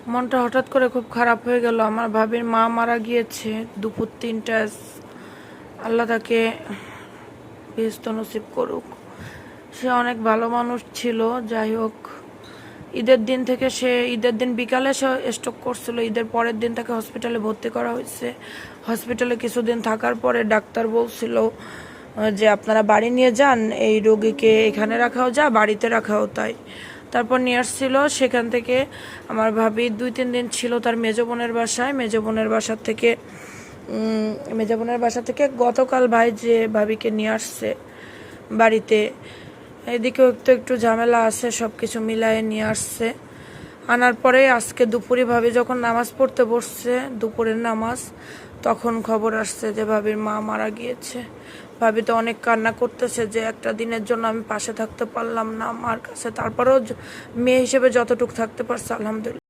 মনটা হঠাৎ করে খুব খারাপ হয়ে গেল। আমার ভাবির মা মারা গিয়েছে দুপুর 3টায়। আল্লাহ তাকে বেহেশত নসিব করুক। সে অনেক ভালো মানুষ ছিল। যাই হোক, ঈদের দিন বিকালে সে স্ট্রোক করছিল। ঈদের পরের দিন তাকে হসপিটালে ভর্তি করা হয়েছে। হসপিটালে কিছুদিন থাকার পরে ডাক্তার বলছিল যে আপনারা বাড়ি নিয়ে যান, এই রোগীকে এখানে রাখাও যা, বাড়িতে রাখাও তাই। তারপর নিয়ে আসছিল। সেখান থেকে আমার ভাবি 2-3 দিন ছিল তার মেজো বোনের বাসায়। মেজো বোনের বাসা থেকে গতকাল ভাই যে ভাবিকে নিয়ে আসছে বাড়িতে, এদিকেও একটু ঝামেলা আছে, সব কিছু মিলায়ে নিয়ে আসছে। আনার পরে আজকে দুপুরে ভাবি যখন নামাজ পড়তে বসছে, দুপুরের নামাজ, তখন খবর আসছে যে ভাবির মা মারা গিয়েছে। ভাবি তো অনেক কান্না করতেছে যে একটা দিনের জন্য আমি পাশে থাকতে পারলাম না মার কাছে, তারপরেও মেয়ে হিসেবে যতটুকু থাকতে পারছে আলহামদুলিল্লাহ।